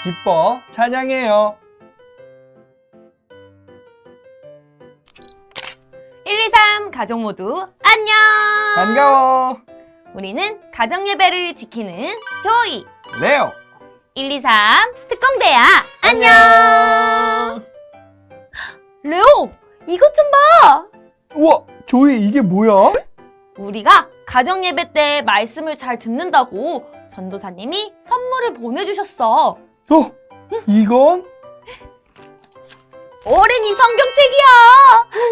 기뻐 찬양해요. 1, 2, 3 가족 모두 안녕! 반가워. 우리는 가정 예배를 지키는 조이 레오. 1, 2, 3 특공대야 안녕! 레오 이것 좀 봐! 우와, 조이 이게 뭐야? 우리가 가정 예배 때 말씀을 잘 듣는다고 전도사님이 선물을 보내주셨어. 이건? 어린이 성경책이야!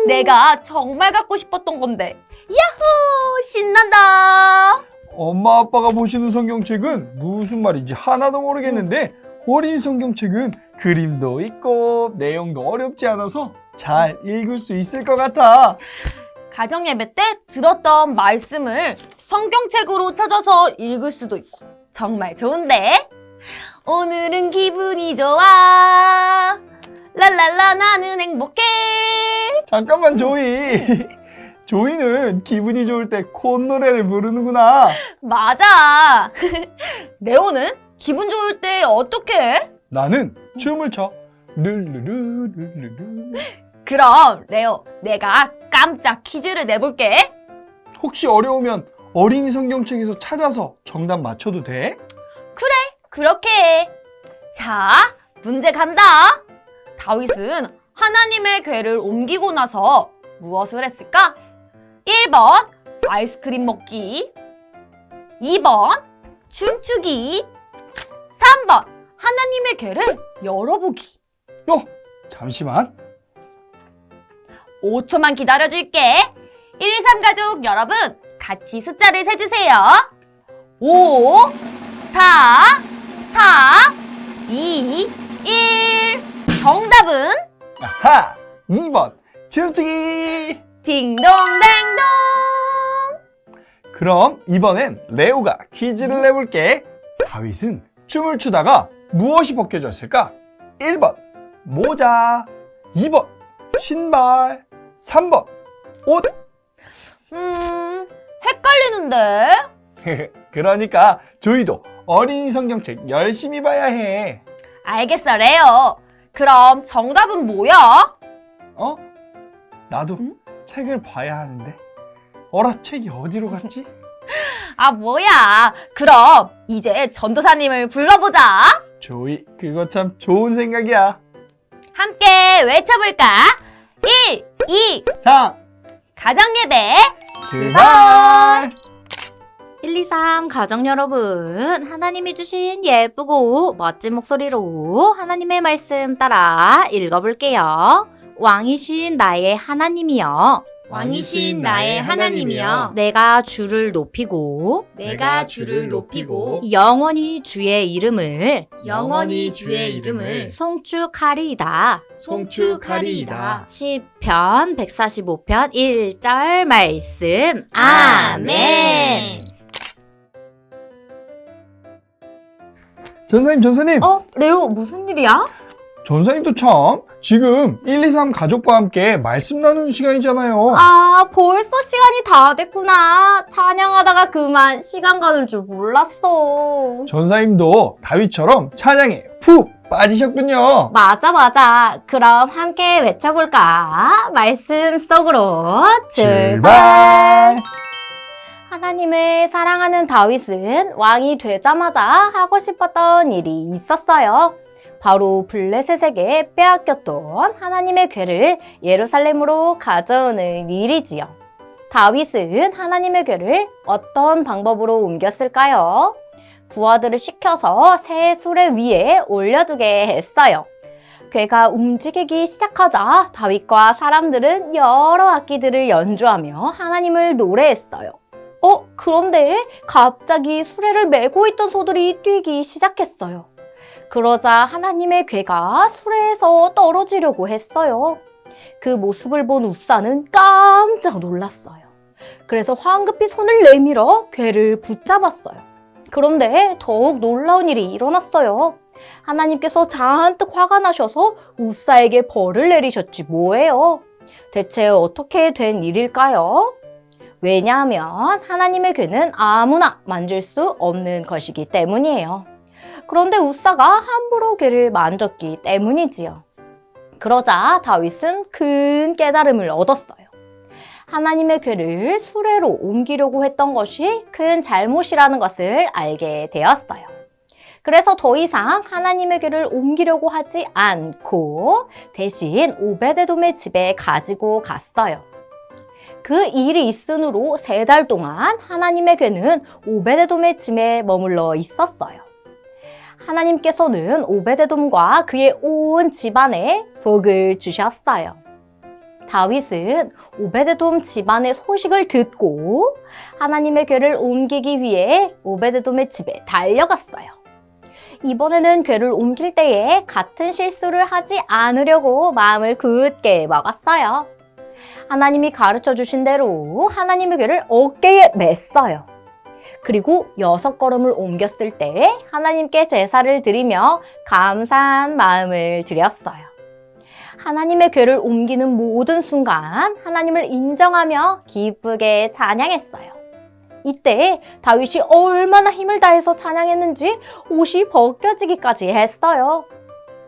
내가 정말 갖고 싶었던 건데. 야호! 신난다! 엄마 아빠가 보시는 성경책은 무슨 말인지 하나도 모르겠는데 어린이 성경책은 그림도 있고 내용도 어렵지 않아서 잘 읽을 수 있을 것 같아. 가정 예배 때 들었던 말씀을 성경책으로 찾아서 읽을 수도 있고 정말 좋은데? 오늘은 기분이 좋아. 랄랄라 나는 행복해. 잠깐만 조이. 조이는 기분이 좋을 때 콧노래를 부르는구나. 맞아. 레오는 기분 좋을 때 어떻게 해? 나는 춤을 춰. 르르르르르르. 그럼 레오 내가 깜짝 퀴즈를 내볼게. 혹시 어려우면 어린이 성경책에서 찾아서 정답 맞춰도 돼? 그래 그렇게 해. 자 문제 간다. 다윗은 하나님의 궤를 옮기고 나서 무엇을 했을까? 1번 아이스크림 먹기, 2번 춤추기, 3번 하나님의 궤를 열어보기. 잠시만. 5초만 기다려줄게. 1, 2, 3 가족 여러분 같이 숫자를 세주세요. 5, 4, 4, 2, 1. 정답은 아하! 2번 춤추기. 딩동댕동. 그럼 이번엔 레오가 퀴즈를 내볼게. 다윗은 춤을 추다가 무엇이 벗겨졌을까? 1번 모자, 2번 신발, 3번 옷. 헷갈리는데? 그러니까 조이도 어린이 성경책 열심히 봐야 해. 알겠어 레오. 그럼 정답은 뭐야? 나도 응? 책을 봐야 하는데. 어라, 책이 어디로 갔지? 아, 뭐야. 그럼 이제 전도사님을 불러보자. 조이, 그거 참 좋은 생각이야. 함께 외쳐볼까? 1, 2, 자, 가정예배 출발! 1, 2, 3 가정 여러분, 하나님이 주신 예쁘고 멋진 목소리로 하나님의 말씀 따라 읽어볼게요. 왕이신 나의 하나님이여, 왕이신 나의 하나님이여, 내가 주를 높이고 내가 주를 높이고 영원히 주의 이름을 영원히 주의 이름을 송축하리이다. 송축하리이다. 시편 145편 1절 말씀. 아멘. 전사님, 레오, 무슨 일이야? 전사님도 참 지금 1, 2, 3 가족과 함께 말씀 나누는 시간이잖아요. 아, 벌써 시간이 다 됐구나. 찬양하다가 그만 시간 가는 줄 몰랐어. 전사님도 다윗처럼 찬양에 푹 빠지셨군요. 맞아. 그럼 함께 외쳐볼까? 말씀 속으로 출발! 하나님을 사랑하는 다윗은 왕이 되자마자 하고 싶었던 일이 있었어요. 바로 블레셋에게 빼앗겼던 하나님의 궤를 예루살렘으로 가져오는 일이지요. 다윗은 하나님의 궤를 어떤 방법으로 옮겼을까요? 부하들을 시켜서 새 수레 위에 올려두게 했어요. 궤가 움직이기 시작하자 다윗과 사람들은 여러 악기들을 연주하며 하나님을 노래했어요. 그런데 갑자기 수레를 메고 있던 소들이 뛰기 시작했어요. 그러자 하나님의 궤가 수레에서 떨어지려고 했어요. 그 모습을 본 우사는 깜짝 놀랐어요. 그래서 황급히 손을 내밀어 궤를 붙잡았어요. 그런데 더욱 놀라운 일이 일어났어요. 하나님께서 잔뜩 화가 나셔서 우사에게 벌을 내리셨지 뭐예요. 대체 어떻게 된 일일까요? 왜냐하면 하나님의 궤는 아무나 만질 수 없는 것이기 때문이에요. 그런데 우사가 함부로 궤를 만졌기 때문이지요. 그러자 다윗은 큰 깨달음을 얻었어요. 하나님의 궤를 수레로 옮기려고 했던 것이 큰 잘못이라는 것을 알게 되었어요. 그래서 더 이상 하나님의 궤를 옮기려고 하지 않고 대신 오베데돔의 집에 가지고 갔어요. 그 일이 있으므로 3달 동안 하나님의 궤는 오베데돔의 집에 머물러 있었어요. 하나님께서는 오베데돔과 그의 온 집안에 복을 주셨어요. 다윗은 오베데돔 집안의 소식을 듣고 하나님의 궤를 옮기기 위해 오베데돔의 집에 달려갔어요. 이번에는 궤를 옮길 때에 같은 실수를 하지 않으려고 마음을 굳게 먹었어요. 하나님이 가르쳐 주신 대로 하나님의 궤를 어깨에 맸어요. 그리고 6걸음을 옮겼을 때 하나님께 제사를 드리며 감사한 마음을 드렸어요. 하나님의 궤를 옮기는 모든 순간 하나님을 인정하며 기쁘게 찬양했어요. 이때 다윗이 얼마나 힘을 다해서 찬양했는지 옷이 벗겨지기까지 했어요.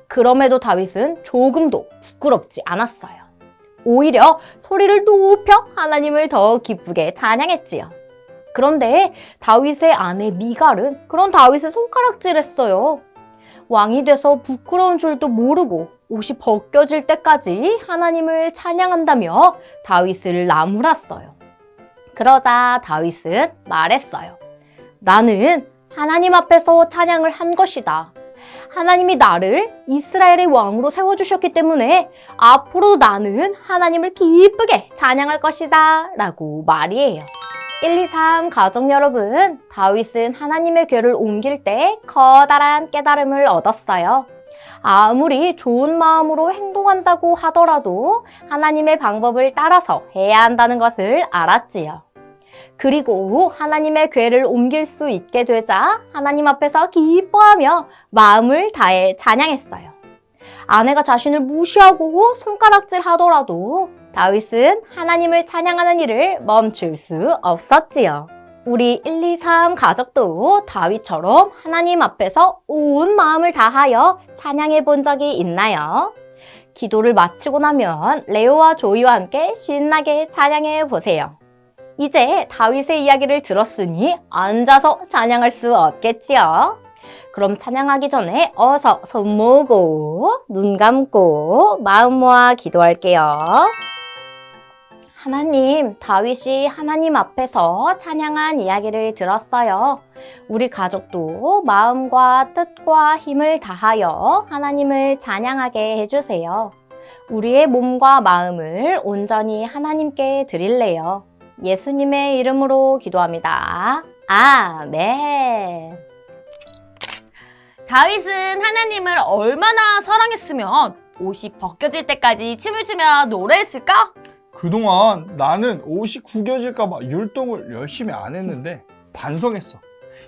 그럼에도 다윗은 조금도 부끄럽지 않았어요. 오히려 소리를 높여 하나님을 더 기쁘게 찬양했지요. 그런데 다윗의 아내 미갈은 그런 다윗의 손가락질했어요. 왕이 돼서 부끄러운 줄도 모르고 옷이 벗겨질 때까지 하나님을 찬양한다며 다윗을 나무랐어요. 그러자 다윗은 말했어요. 나는 하나님 앞에서 찬양을 한 것이다. 하나님이 나를 이스라엘의 왕으로 세워주셨기 때문에 앞으로도 나는 하나님을 기쁘게 찬양할 것이다 라고 말이에요. 1, 2, 3 가족 여러분, 다윗은 하나님의 궤를 옮길 때 커다란 깨달음을 얻었어요. 아무리 좋은 마음으로 행동한다고 하더라도 하나님의 방법을 따라서 해야 한다는 것을 알았지요. 그리고 하나님의 궤를 옮길 수 있게 되자 하나님 앞에서 기뻐하며 마음을 다해 찬양했어요. 아내가 자신을 무시하고 손가락질 하더라도 다윗은 하나님을 찬양하는 일을 멈출 수 없었지요. 우리 1, 2, 3 가족도 다윗처럼 하나님 앞에서 온 마음을 다하여 찬양해 본 적이 있나요? 기도를 마치고 나면 레오와 조이와 함께 신나게 찬양해 보세요. 이제 다윗의 이야기를 들었으니 앉아서 찬양할 수 없겠지요? 그럼 찬양하기 전에 어서 손 모으고 눈 감고 마음 모아 기도할게요. 하나님, 다윗이 하나님 앞에서 찬양한 이야기를 들었어요. 우리 가족도 마음과 뜻과 힘을 다하여 하나님을 찬양하게 해주세요. 우리의 몸과 마음을 온전히 하나님께 드릴래요. 예수님의 이름으로 기도합니다. 아멘. 다윗은 하나님을 얼마나 사랑했으면 옷이 벗겨질 때까지 춤을 추며 노래했을까? 그동안 나는 옷이 구겨질까봐 율동을 열심히 안 했는데 반성했어.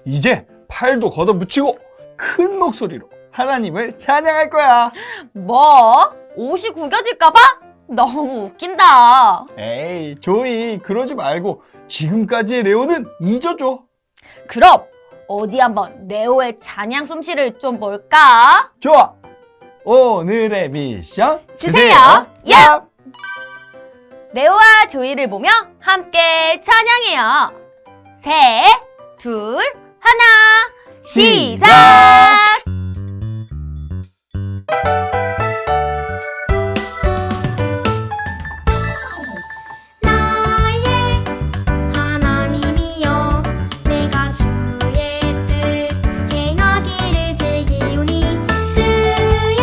이제 팔도 걷어붙이고 큰 목소리로 하나님을 찬양할 거야. 뭐? 옷이 구겨질까봐? 너무 웃긴다. 에이, 조이, 그러지 말고 지금까지의 레오는 잊어줘. 그럼 어디 한번 레오의 찬양 솜씨를 좀 볼까? 좋아. 오늘의 미션 주세요. 야! 레오와 조이를 보며 함께 찬양해요. 셋, 둘, 하나, 시작! 나의 하나님이여 내가 주의 뜻 행하기를 즐기오니 주의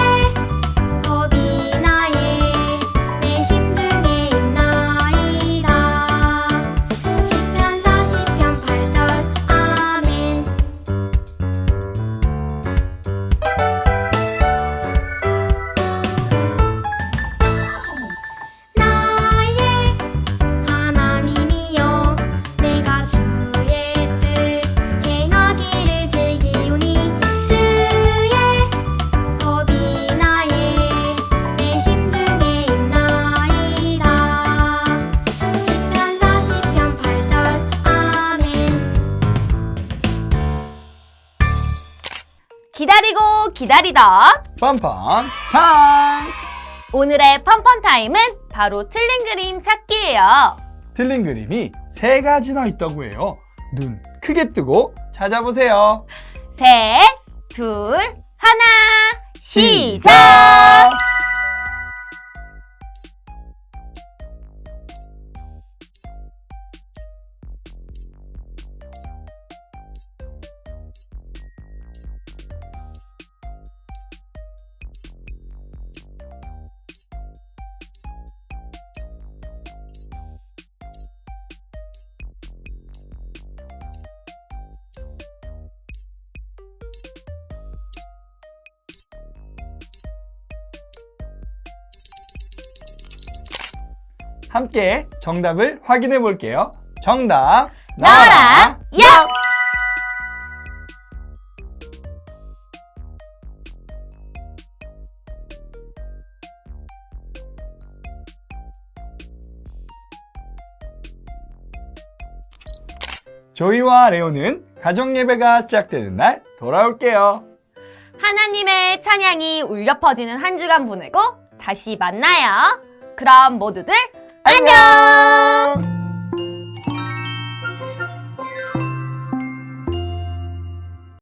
법이 나의 내 심중에 있나이다. 시편 40편 8절 아멘. 나의 하나님이여 내가 주의 뜻 행하기를 즐기오니 주의 법이 나의 내 심중에 있나이다. 시편 40편 8절 아멘. 기다리고 기다리던 빰빰 타임. 오늘의 펀펀 타임은 바로 틀린 그림 찾기예요. 틀린 그림이 3가지나 있다고 해요. 눈 크게 뜨고 찾아보세요. 셋, 둘, 하나, 시작! 함께 정답을 확인해 볼게요. 정답 나라 야! 조이와 레오는 가정 예배가 시작되는 날 돌아올게요. 하나님의 찬양이 울려 퍼지는 한 주간 보내고 다시 만나요. 그럼 모두들 안녕!